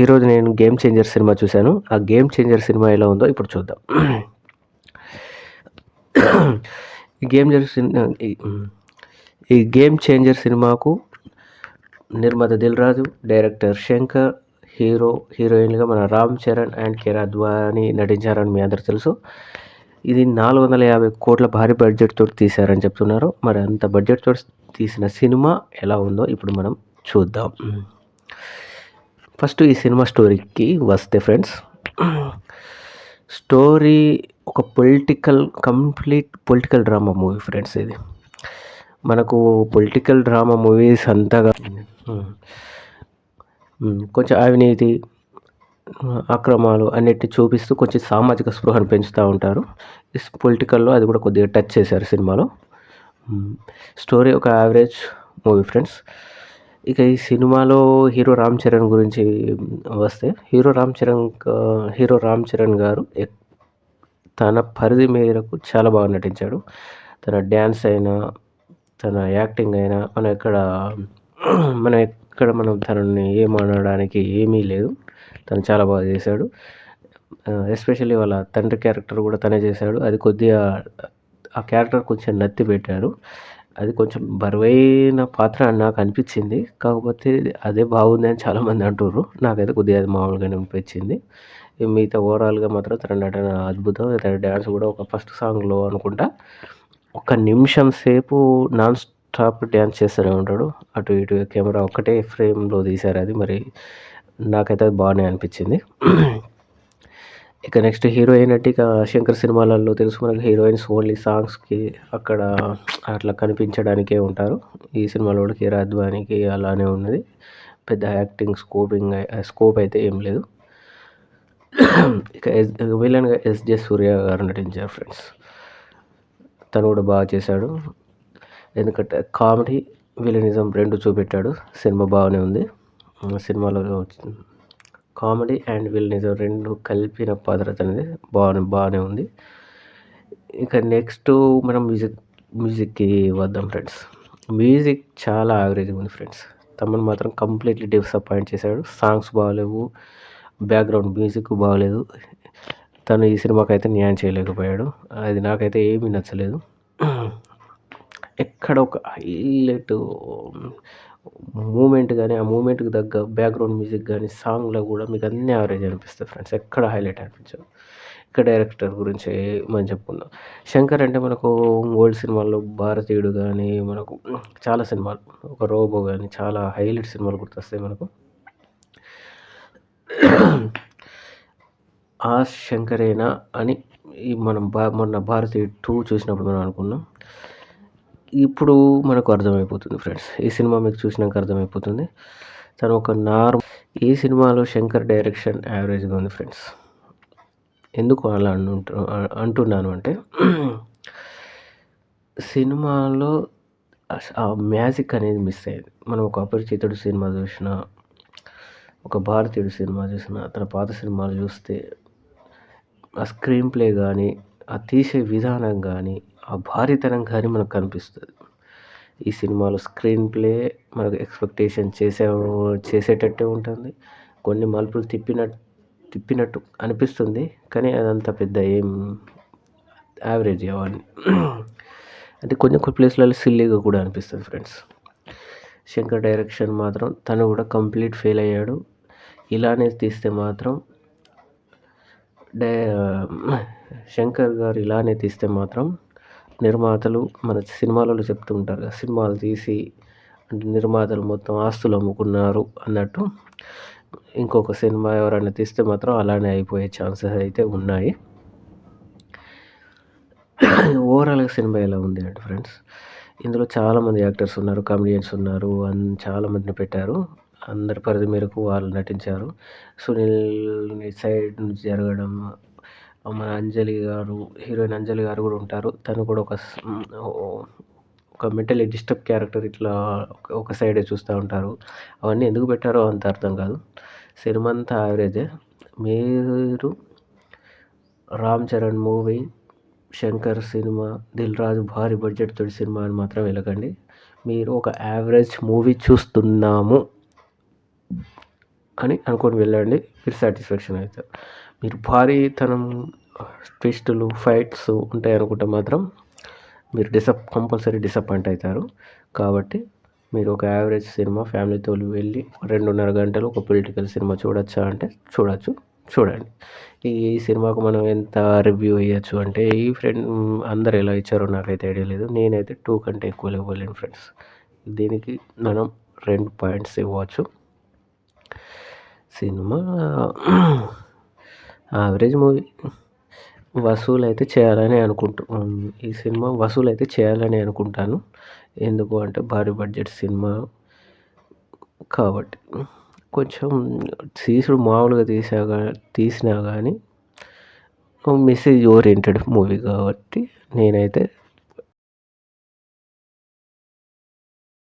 ఈరోజు నేను 'game changer' cinema చూశాను. ఆ 'గేమ్ చేంజర్' సినిమా ఎలా ఉందో ఇప్పుడు చూద్దాం. ఈ గేమ్ చేంజర్ సినిమా ఈ 'గేమ్ చేంజర్' సినిమాకు నిర్మాత 'దిల్ రాజు', డైరెక్టర్ 'శంకర్', హీరోయిన్లుగా మన 'రామ్ చరణ్' అండ్ 'కిరా అద్వానీ' నటించారని మీ అందరికి తెలుసు. ఇది 450 కోట్ల భారీ బడ్జెట్‌తో తీశారని చెప్తున్నారు. మరి అంత బడ్జెట్‌తో తీసిన సినిమా ఎలా ఉందో ఇప్పుడు మనం చూద్దాం. ఫస్ట్ ఈ సినిమా స్టోరీకి వస్తే ఫ్రెండ్స్, స్టోరీ ఒక complete political drama movie friends. ఇది మనకు పొలిటికల్ డ్రామా మూవీస్ అంతగా కొంచెం అవినీతి, అక్రమాలు అన్నిటిని చూపిస్తూ కొంచెం సామాజిక స్పృహను పెంచుతూ ఉంటారు. పొలిటికల్లో అది కూడా కొద్దిగా టచ్ చేశారు సినిమాలో. స్టోరీ ఒక యావరేజ్ మూవీ ఫ్రెండ్స్. ఇక ఈ సినిమాలో హీరో రామ్ చరణ్ గురించి వస్తే, హీరో రామ్ చరణ్ గారు తన పరిధి మేరకు చాలా బాగా నటించాడు. తన డ్యాన్స్ అయినా, తన యాక్టింగ్ అయినా మనం తనని ఏమనడానికి ఏమీ లేదు. తను చాలా బాగా చేశాడు. ఎస్పెషల్లీ వాళ్ళ తండ్రి క్యారెక్టర్ కూడా తనే చేశాడు. అది కొద్దిగా ఆ క్యారెక్టర్ కొంచెం నత్తి పెట్టారు. అది కొంచెం బరువైన పాత్ర అని నాకు అనిపించింది. కాకపోతే అదే బాగుంది అని చాలామంది అంటుర్రు. నాకైతే కొద్దిగా అది మామూలుగానే అనిపించింది. మిగతా ఓవరాల్గా మాత్రం తన నటన అద్భుతం. తన డ్యాన్స్ కూడా ఒక ఫస్ట్ సాంగ్లో అనుకుంటా 1 నిమిషం సేపు నాన్ స్టాప్ డ్యాన్స్ చేస్తూనే ఉంటాడు. అటు ఇటు కెమెరా ఒక్కటే ఫ్రేమ్లో తీశారు. అది మరి నాకైతే అది బాగానే అనిపించింది. ఇక నెక్స్ట్ హీరోయిన్ అంటే, ఇక శంకర్ సినిమాలలో తెలుసు మనకు, హీరోయిన్స్ ఓన్లీ సాంగ్స్కి అక్కడ అట్లా కనిపించడానికే ఉంటారు. ఈ సినిమాలో కూడా కిరా అద్వానీకి అలానే ఉన్నది. పెద్ద యాక్టింగ్ స్కోప్ అయితే ఏం లేదు. ఇక విలన్గా ఎస్జే సూర్య గారు నటించారు ఫ్రెండ్స్. తను కూడా బాగా చేశాడు. ఎందుకంటే కామెడీ, విలనిజం 2 చూపెట్టాడు. సినిమా బాగానే ఉంది. సినిమాలో కామెడీ అండ్ విలనిజం 2 కలిపిన పాత్ర తనది. బాగానే ఉంది. ఇక నెక్స్ట్ మనం మ్యూజిక్కి వద్దాం ఫ్రెండ్స్. మ్యూజిక్ చాలా యావరేజ్గా ఉంది ఫ్రెండ్స్. తమను మాత్రం కంప్లీట్లీ డిసప్పాయింట్ చేశాడు. సాంగ్స్ బాగాలేవు, బ్యాక్గ్రౌండ్ మ్యూజిక్ బాగాలేదు. తను ఈ సినిమాకి అయితే న్యాయం చేయలేకపోయాడు. అది నాకైతే ఏమీ నచ్చలేదు. ఎక్కడ ఒక హైలైట్ మూమెంట్ కానీ, ఆ మూమెంట్కి తగ్గ బ్యాక్గ్రౌండ్ మ్యూజిక్ కానీ, సాంగ్లో కూడా మీకు అన్నీ యావరేజ్ అనిపిస్తాయి ఫ్రెండ్స్. ఎక్కడ హైలైట్ అనిపించవు. ఇక డైరెక్టర్ గురించి మనం చెప్పుకుందాం. శంకర్ అంటే మనకు ఓల్డ్ సినిమాల్లో భారతీయుడు కానీ, మనకు చాలా సినిమాలు, ఒక రోబో కానీ, చాలా హైలైట్ సినిమాలు గుర్తొస్తాయి మనకు. ఆ శంకరేనా అని మనం మొన్న భారతీయుడు 2 చూసినప్పుడు మనం అనుకున్నాం. ఇప్పుడు మనకు అర్థమైపోతుంది ఫ్రెండ్స్. ఈ సినిమా మీకు చూసినాక అర్థమైపోతుంది. తను ఒక ఈ సినిమాలో శంకర్ డైరెక్షన్ యావరేజ్గా ఉంది ఫ్రెండ్స్. ఎందుకు అలా అంటున్నాను అంటే, సినిమాలో ఆ మ్యాజిక్ అనేది మిస్ అయ్యింది. మనం ఒక అపరిచితుడు సినిమా చూసినా, ఒక భారతీయుడు సినిమా చూసినా, తన పాత సినిమాలు చూస్తే ఆ స్క్రీన్ ప్లే కానీ, ఆ తీసే విధానం కానీ, ఆ భారీతనం కానీ మనకు కనిపిస్తుంది. ఈ సినిమాలో స్క్రీన్ ప్లే మనకు ఎక్స్పెక్టేషన్ చేసేటట్టే ఉంటుంది. కొన్ని మలుపులు తిప్పినట్టు అనిపిస్తుంది. కానీ అదంతా పెద్ద ఏం యావరేజ్ అవన్నీ. అంటే కొన్ని ప్లేస్లలో సిల్లీగా కూడా అనిపిస్తుంది ఫ్రెండ్స్. శంకర్ డైరెక్షన్ మాత్రం తను కూడా కంప్లీట్ ఫెయిల్ అయ్యాడు. ఇలానే తీస్తే మాత్రం శంకర్ గారు ఇలానే తీస్తే మాత్రం నిర్మాతలు మన సినిమాలలో చెప్తూ ఉంటారు కదా, సినిమాలు తీసి అంటే నిర్మాతలు మొత్తం ఆస్తులు అమ్ముకున్నారు అన్నట్టు, ఇంకొక సినిమా ఎవరైనా తీస్తే మాత్రం అలానే అయిపోయే ఛాన్సెస్ అయితే ఉన్నాయి. ఓవరాల్గా సినిమా ఎలా ఉంది అంటే ఫ్రెండ్స్, ఇందులో చాలామంది యాక్టర్స్ ఉన్నారు, కామెడియన్స్ ఉన్నారు, చాలామందిని పెట్టారు. అందరి పరిధి మేరకు వాళ్ళు నటించారు. సునీల్ సైడ్ నుంచి జరగడం, మన హీరోయిన్ అంజలి గారు కూడా ఉంటారు. తను కూడా ఒక మెంటలీ డిస్టర్బ్ క్యారెక్టర్, ఇట్లా ఒక సైడే చూస్తూ ఉంటారు. అవన్నీ ఎందుకు పెట్టారో అంత అర్థం కాదు. సినిమా అంతా యావరేజే. మీరు రామ్ చరణ్ మూవీ, శంకర్ సినిమా, దిల్ రాజు భారీ బడ్జెట్ తోటి సినిమా అని మాత్రం వెళ్ళకండి. మీరు ఒక యావరేజ్ మూవీ చూస్తున్నాము అని అనుకొని వెళ్ళండి, మీరు సాటిస్ఫాక్షన్ అవుతారు. మీరు భారీతనం ట్విస్టులు, ఫైట్స్ ఉంటాయనుకుంటే మాత్రం మీరు కంపల్సరీ డిసప్పాయింట్ అవుతారు. కాబట్టి మీరు ఒక యావరేజ్ సినిమా ఫ్యామిలీతో వెళ్ళి 2:30 గంటలు ఒక పొలిటికల్ సినిమా చూడొచ్చా అంటే చూడొచ్చు, చూడండి. ఈ సినిమాకు మనం ఎంత రివ్యూ ఇవ్వచ్చు అంటే అందరు ఎలా ఇచ్చారో నాకైతే ఐడియా లేదు. నేనైతే 2 కంటే ఎక్కువ ఇవ్వలేను ఫ్రెండ్స్. దీనికి మనం 2 పాయింట్స్ ఇవ్వచ్చు. Cinema average movie. వసూలైతే చేయాలని ఈ సినిమా వసూలైతే చేయాలని అనుకుంటాను. ఎందుకు అంటే భారీ బడ్జెట్ సినిమా కాబట్టి. కొంచెం తీసుడు మామూలుగా తీసినా కానీ మెసేజ్ ఓరియెంటెడ్ మూవీ కాబట్టి నేనైతే